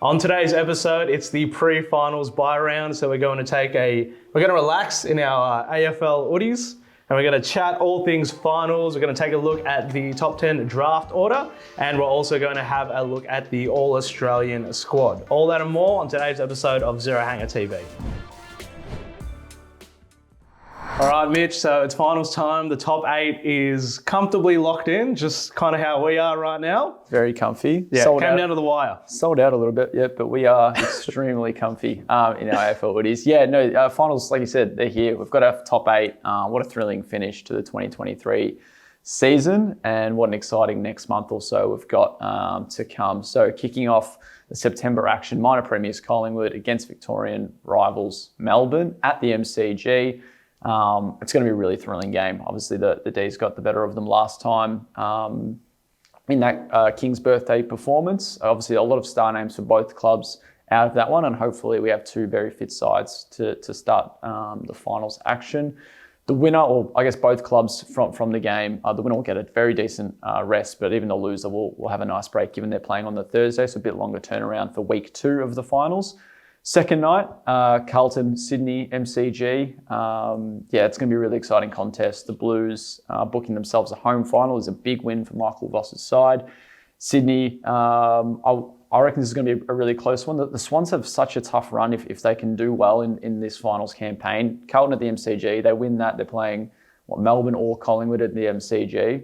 On today's episode, it's the pre-finals buy round, so we're going to relax in our AFL hoodies, and we're going to chat all things finals. We're going to take a look at the top 10 draft order, and we're also going to have a look at the All-Australian squad. All that and more on today's episode of Zero Hanger TV. All right, Mitch, so it's finals time. The top 8 is comfortably locked in, just kind of how we are right now. Very comfy. Yeah, came down to the wire. Sold out a little bit, yeah, but we are extremely comfy in our AFL hoodies. Yeah, no, finals, like you said, they're here. We've got our top 8. What a thrilling finish to the 2023 season, and what an exciting next month or so we've got to come. So kicking off the September action, minor premiers Collingwood against Victorian rivals Melbourne at the MCG. It's going to be a really thrilling game. Obviously, the D's got the better of them last time in that King's birthday performance. Obviously, a lot of star names for both clubs out of that one, and hopefully we have two very fit sides to start the finals action. The winner, or I guess both clubs from the game, the winner will get a very decent rest, but even the loser will have a nice break given they're playing on the Thursday, so a bit longer turnaround for week 2 of the finals. Second night, Carlton, Sydney, MCG. It's going to be a really exciting contest. The Blues booking themselves a home final is a big win for Michael Voss's side. Sydney, I reckon this is going to be a really close one. The Swans have such a tough run if they can do well in this finals campaign. Carlton at the MCG, they win that. They're playing Melbourne or Collingwood at the MCG.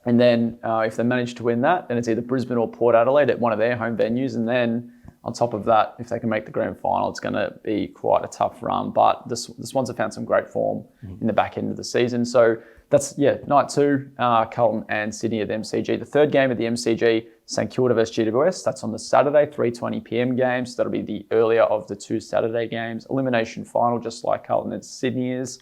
And then if they manage to win that, then it's either Brisbane or Port Adelaide at one of their home venues. And then on top of that, if they can make the grand final, it's going to be quite a tough run. But the Swans have found some great form in the back end of the season. So that's, night 2, Carlton and Sydney at the MCG. The third game at the MCG, St Kilda versus GWS. That's on the Saturday, 3:20pm game. So that'll be the earlier of the 2 Saturday games. Elimination final, just like Carlton and Sydney is.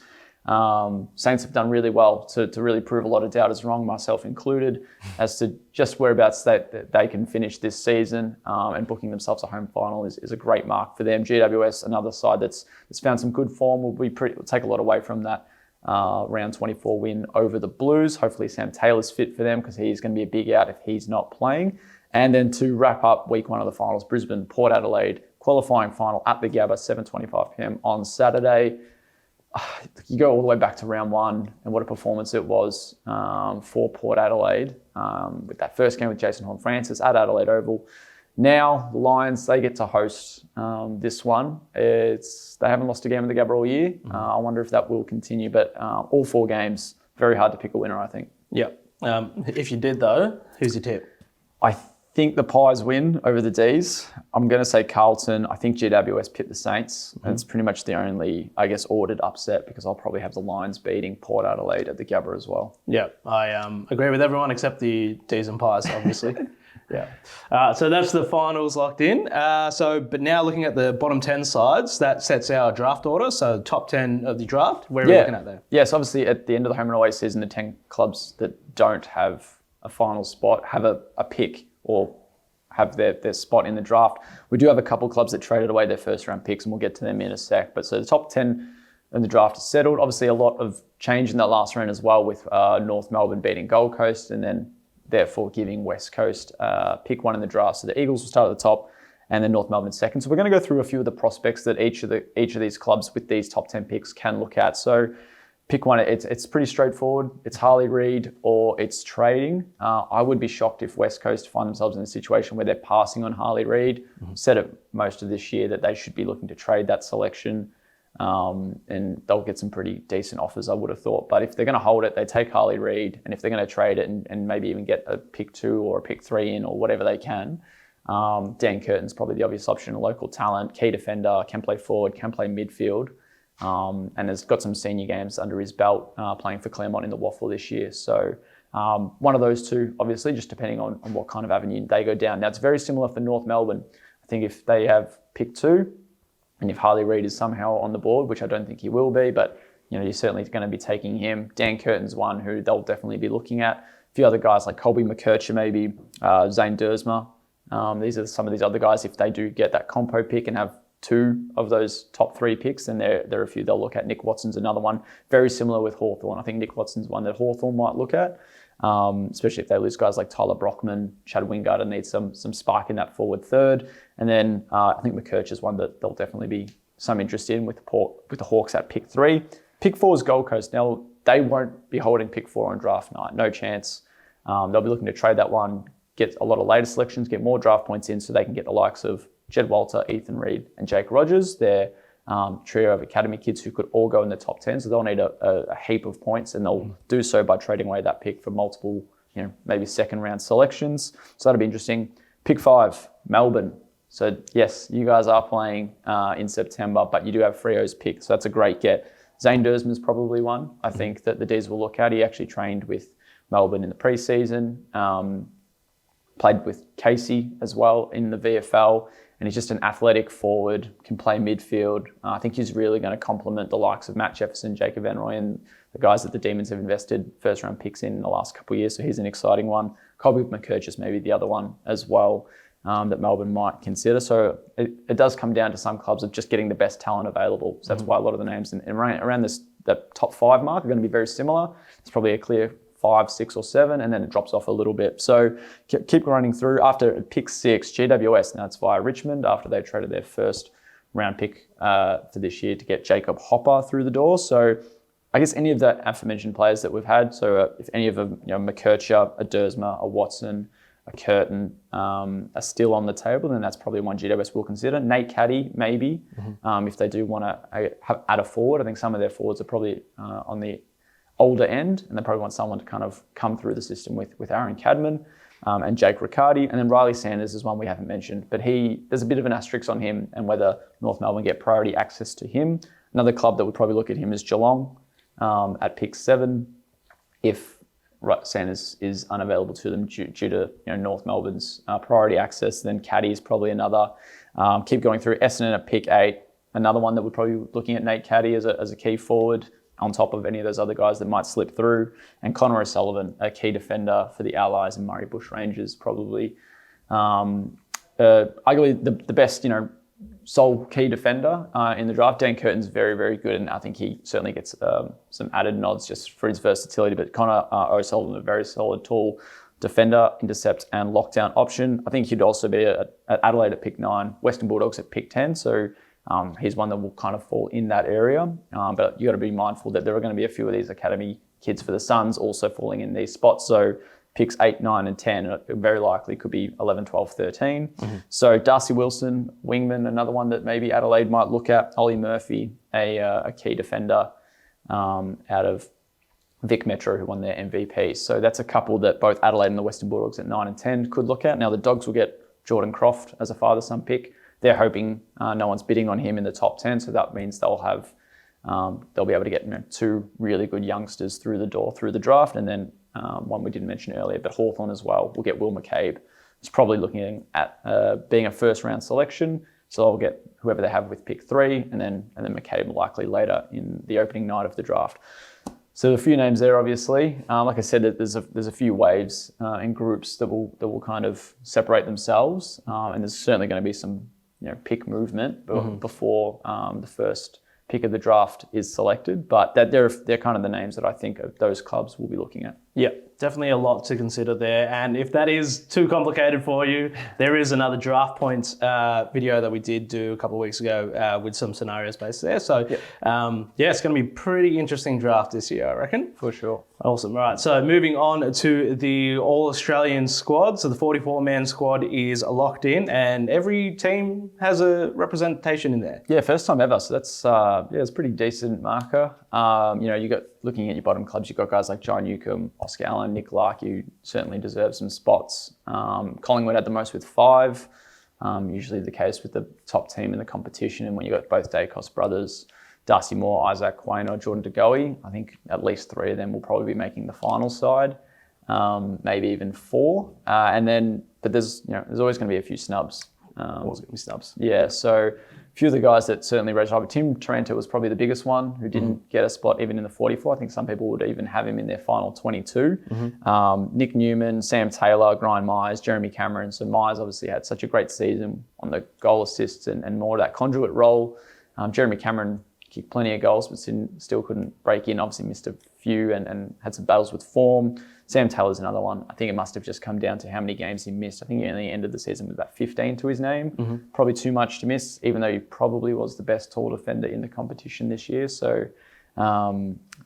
Saints have done really well to really prove a lot of doubters wrong, myself included, as to just whereabouts they can finish this season, and booking themselves a home final is a great mark for them. GWS, another side that's found some good form, will take a lot away from that round 24 win over the Blues. Hopefully Sam Taylor's fit for them, because he's going to be a big out if he's not playing. And then to wrap up week 1 of the finals, Brisbane, Port Adelaide, qualifying final at the Gabba, 7:25pm on Saturday. You go all the way back to round 1 and what a performance it was for Port Adelaide with that first game with Jason Horne-Francis at Adelaide Oval. Now the Lions, they get to host this one. They haven't lost a game in the Gabba all year. I wonder if that will continue, but all 4 games, very hard to pick a winner, I think. Yep. If you did though, who's your tip? I think the Pies win over the Ds. I'm going to say Carlton. I think GWS pit the Saints. And it's pretty much the only, I guess, ordered upset, because I'll probably have the Lions beating Port Adelaide at the Gabba as well. Yeah, I agree with everyone except the Ds and Pies, obviously. Yeah. So that's the finals locked in. But now looking at the bottom 10 sides, that sets our draft order. So top 10 of the draft, where are we looking at there? Yes, obviously at the end of the home and away season, the 10 clubs that don't have a final spot have a pick, or have their spot in the draft. We do have a couple of clubs that traded away their first round picks, and we'll get to them in a sec. But so the top 10 of the draft is settled. Obviously a lot of change in that last round as well, with North Melbourne beating Gold Coast, and then therefore giving West Coast pick 1 in the draft. So the Eagles will start at the top, and then North Melbourne second. So we're going to go through a few of the prospects that each of these clubs with these top 10 picks can look at. So pick one. It's pretty straightforward. It's Harley Reid or it's trading. I would be shocked if West Coast find themselves in a situation where they're passing on Harley Reid. Said it most of this year that they should be looking to trade that selection, and they'll get some pretty decent offers, I would have thought. But if they're going to hold it, they take Harley Reid, and if they're going to trade it and maybe even get a pick 2 or a pick 3 in, or whatever they can, Dan Curtin's probably the obvious option, a local talent, key defender, can play forward, can play midfield. And has got some senior games under his belt, playing for Claremont in the Waffle this year. So one of those two, obviously, just depending on what kind of avenue they go down. Now, it's very similar for North Melbourne. I think if they have pick 2, and if Harley Reid is somehow on the board, which I don't think he will be, but you're certainly going to be taking him. Dan Curtin's one who they'll definitely be looking at. A few other guys like Colby McKercher, maybe, Zane Dersma. These are some of these other guys. If they do get that compo pick and have 2 of those top 3 picks, then there are a few they'll look at. Nick Watson's another one, very similar with Hawthorn. I think Nick Watson's one that Hawthorn might look at. especially if they lose guys like Tyler Brockman, Chad Wingard, and need some spark in that forward third. And then I think McKerch is one that there'll definitely be some interest in with the Hawks at pick 3. Pick 4 is Gold Coast. Now, they won't be holding pick 4 on draft night. No chance. They'll be looking to trade that one, get a lot of later selections, get more draft points in so they can get the likes of Jed Walter, Ethan Reed, and Jake Rogers. They're trio of academy kids who could all go in the top 10. So they'll need a heap of points, and they'll do so by trading away that pick for multiple, maybe second round selections. So that'll be interesting. Pick 5, Melbourne. So yes, you guys are playing in September, but you do have Freo's pick. So that's a great get. Zane Dersman's probably one I think that the D's will look at. He actually trained with Melbourne in the preseason, played with Casey as well in the VFL, and he's just an athletic forward, can play midfield. I think he's really going to complement the likes of Matt Jefferson, Jacob Van Roy, and the guys that the Demons have invested first round picks in the last couple of years. So he's an exciting one. Colby McKerch is maybe the other one as well. That Melbourne might consider. So it does come down to some clubs of just getting the best talent available. So that's why a lot of the names around the top 5 mark are going to be very similar. It's probably a clear 5, 6, or 7, and then it drops off a little bit. So keep running through. After pick 6, GWS, now it's via Richmond after they traded their first round pick for this year to get Jacob Hopper through the door. So I guess any of the aforementioned players that we've had, so if any of them, McKercher, a Dersma, a Watson, a Curtin are still on the table, then that's probably one GWS will consider. Nate Caddy, maybe, if they do want to add a forward. I think some of their forwards are probably on the older end, and they probably want someone to kind of come through the system with Aaron Cadman and Jake Riccardi. And then Riley Sanders is one we haven't mentioned, but there's a bit of an asterisk on him and whether North Melbourne get priority access to him. Another club that would probably look at him is Geelong at pick 7. If Sanders is unavailable to them due to North Melbourne's priority access, then Caddy is probably another. Keep going through. Essendon at pick 8, another one that we're probably looking at Nate Caddy as a key forward on top of any of those other guys that might slip through. And Connor O'Sullivan, a key defender for the Allies and Murray Bush Rangers, probably. Arguably the best, sole key defender in the draft. Dan Curtin's very, very good, and I think he certainly gets some added nods just for his versatility. But Connor O'Sullivan, a very solid, tall defender, intercept and lockdown option. I think he'd also be at Adelaide at pick 9, Western Bulldogs at pick 10. So he's one that will kind of fall in that area. But you got to be mindful that there are going to be a few of these academy kids for the Suns also falling in these spots. So picks 8, 9, and 10, very likely could be 11, 12, 13. So Darcy Wilson, wingman, another one that maybe Adelaide might look at. Ollie Murphy, a key defender out of Vic Metro, who won their MVP. So that's a couple that both Adelaide and the Western Bulldogs at 9 and 10 could look at. Now the Dogs will get Jordan Croft as a father-son pick. They're hoping no one's bidding on him in the top 10, so that means they'll be able to get 2 really good youngsters through the door through the draft, and then one we didn't mention earlier, but Hawthorn as well. We'll get Will McCabe. It's probably looking at being a first-round selection, so they'll get whoever they have with pick 3, and then McCabe likely later in the opening night of the draft. So a few names there, obviously. Like I said, there's a few waves and groups that will kind of separate themselves, and there's certainly going to be some pick movement before the first pick of the draft is selected. But that they're kind of the names that I think of those clubs will be looking at. Yeah, definitely a lot to consider there. And if that is too complicated for you, there is another draft points video that we did do a couple of weeks ago with some scenarios based there. So it's going to be a pretty interesting draft this year, I reckon. For sure. Awesome. Right. So moving on to the All-Australian squad. So the 44-man squad is locked in, and every team has a representation in there. Yeah, first time ever. So that's it's a pretty decent marker. You got looking at your bottom clubs, you've got guys like John Newcomb, Oscar Allen, Nick Lark, who certainly deserve some spots. Collingwood had the most with 5. Usually the case with the top team in the competition, and when you got both Dacos brothers, Darcy Moore, Isaac Quaynor, Jordan De Goey, I think at least 3 of them will probably be making the final side, maybe even 4. But there's always going to be a few snubs. Always going to be snubs. Yeah, so a few of the guys that certainly registered. Tim Taranto was probably the biggest one who didn't get a spot even in the 44. I think some people would even have him in their final 22. Nick Newman, Sam Taylor, Brian Myers, Jeremy Cameron. So Myers obviously had such a great season on the goal assists and more of that conduit role. Jeremy Cameron kicked plenty of goals, but still couldn't break in. Obviously missed a few and had some battles with form. Sam Taylor's another one. I think it must have just come down to how many games he missed. I think he only ended the season with about 15 to his name. Probably too much to miss, even though he probably was the best tall defender in the competition this year. So,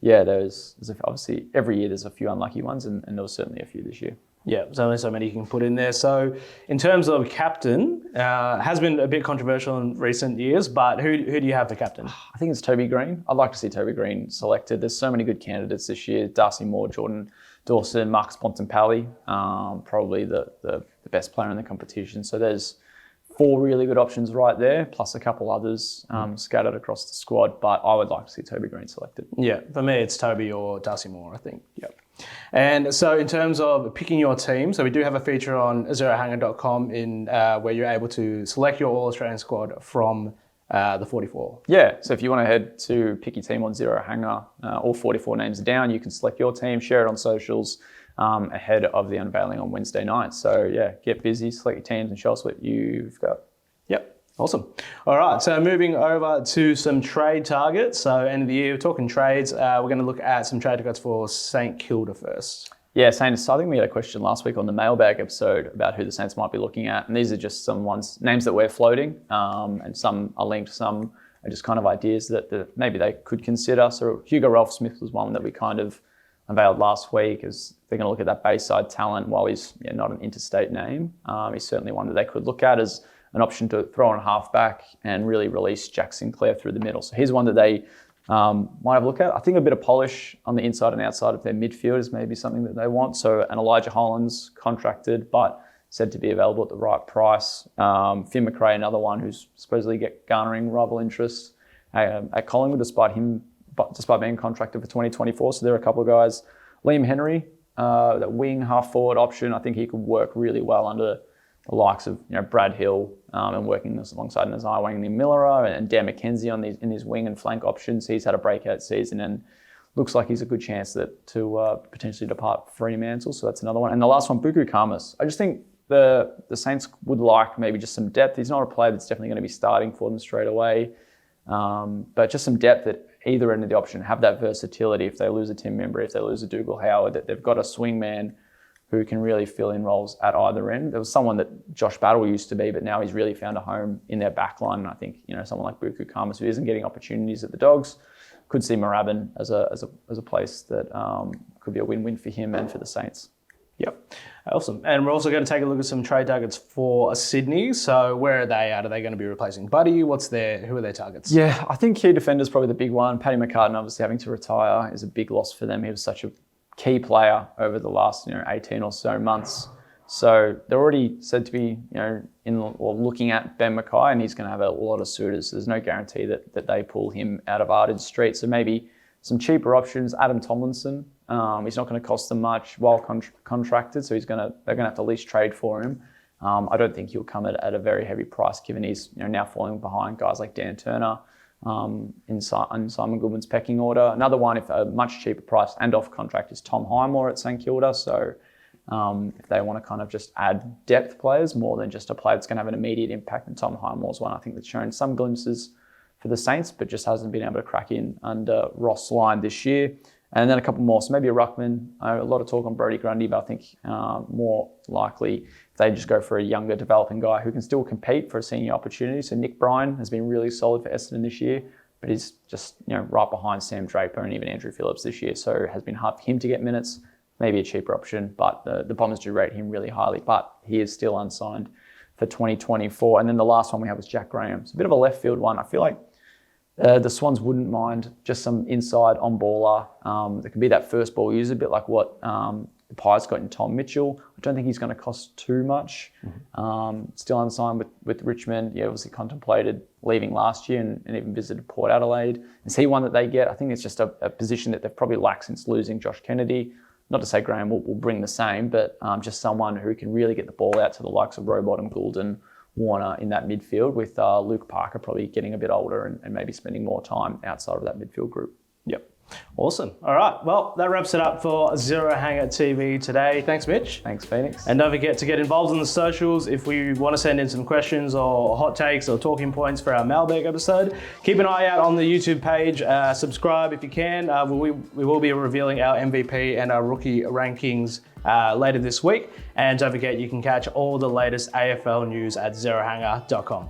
there's obviously every year there's a few unlucky ones, and there was certainly a few this year. Yeah, there's only so many you can put in there. So in terms of captain, has been a bit controversial in recent years, but who do you have for captain? I think it's Toby Green. I'd like to see Toby Green selected. There's so many good candidates this year. Darcy Moore, Jordan Dawson, Marcus Bontempelli, probably the best player in the competition. So there's 4 really good options right there, plus a couple others scattered across the squad. But I would like to see Toby Green selected. Yeah, for me, it's Toby or Darcy Moore, I think. Yep. And so in terms of picking your team, so we do have a feature on zerohanger.com where you're able to select your All-Australian squad from the 44. Yeah, so if you want to head to pick your team on Zero Hanger, all 44 names are down. You can select your team, share it on socials ahead of the unveiling on Wednesday night. So yeah, get busy, select your teams and show us what you've got. Yep. Awesome. All right, so moving over to some trade targets. So end of the year, we're talking trades. We're going to look at some trade targets for St Kilda first. Yeah, Saints, I think we had a question last week on the mailbag episode about who the Saints might be looking at. And these are just some names that we're floating. And some are linked, some are just kind of ideas that maybe they could consider. So Hugo Ralph-Smith was one that we kind of unveiled last week as they're going to look at that Bayside talent. While he's not an interstate name, he's certainly one that they could look at as an option to throw on halfback and really release Jack Sinclair through the middle. So here's one that they might have a look at. I think a bit of polish on the inside and outside of their midfield is maybe something that they want. So an Elijah Hollands contracted, but said to be available at the right price. Finn McRae, another one who's supposedly garnering rival interest at Collingwood, despite being contracted for 2024. So there are a couple of guys. Liam Henry, that wing half forward option, I think he could work really well under the likes of Brad Hill and working this alongside Nazai Wanganeen-Millera and Dan McKenzie in these wing and flank options. He's had a breakout season and looks like he's a good chance to potentially depart Fremantle. So that's another one. And the last one, Buku Khamis. I just think the Saints would like maybe just some depth. He's not a player that's definitely going to be starting for them straight away, but just some depth at either end of the option, have that versatility. If they lose a Tim Membry, if they lose a Dougal Howard, that they've got a swing man who can really fill in roles at either end. There was someone that Josh Battle used to be, but now he's really found a home in their back line. And I think, someone like Buku Khamis, who isn't getting opportunities at the Dogs, could see Moorabbin as a place that could be a win-win for him and for the Saints. Yep. Awesome. And we're also going to take a look at some trade targets for Sydney. So where are they at? Are they going to be replacing Buddy? Who are their targets? Yeah, I think key defender's probably the big one. Paddy McCartan obviously having to retire is a big loss for them. He was such a key player over the last 18 or so months. So they're already said to be looking at Ben Mackay, and he's going to have a lot of suitors. There's no guarantee that they pull him out of Arden Street. So maybe some cheaper options. Adam Tomlinson, he's not going to cost them much while contracted, so they're going to have to at least trade for him. I don't think he'll come at a very heavy price, given he's now falling behind guys like Dan Turner in Simon Goodwin's pecking order. Another one, if a much cheaper price and off contract, is Tom Highmore at St Kilda. So if they want to kind of just add depth players more than just a player that's going to have an immediate impact, and Tom Highmore's one I think that's shown some glimpses for the Saints, but just hasn't been able to crack in under Ross Lyon this year. And then a couple more. So maybe a ruckman. A lot of talk on Brodie Grundy, but I think more likely if they just go for a younger developing guy who can still compete for a senior opportunity. So Nick Bryan has been really solid for Essendon this year, but he's just right behind Sam Draper and even Andrew Phillips this year. So it has been hard for him to get minutes. Maybe a cheaper option, but the Bombers do rate him really highly, but he is still unsigned for 2024. And then the last one we have was Jack Graham. It's a bit of a left field one. I feel like the Swans wouldn't mind just some inside on-baller. That can be that first ball user, a bit like what the Pies got in Tom Mitchell. I don't think he's going to cost too much. Still unsigned with Richmond. He obviously contemplated leaving last year and even visited Port Adelaide. Is he one that they get? I think it's just a position that they've probably lacked since losing Josh Kennedy. Not to say Graham will bring the same, but just someone who can really get the ball out to the likes of Rowbottom, Goulden, Warner in that midfield, with Luke Parker probably getting a bit older and maybe spending more time outside of that midfield group. Yep. Awesome. All right. Well, that wraps it up for Zero Hanger TV today. Thanks, Mitch. Thanks, Phoenix. And don't forget to get involved in the socials. If we want to send in some questions or hot takes or talking points for our mailbag episode, keep an eye out on the YouTube page. Subscribe if you can. We will be revealing our MVP and our rookie rankings later this week. And don't forget, you can catch all the latest AFL news at zerohanger.com.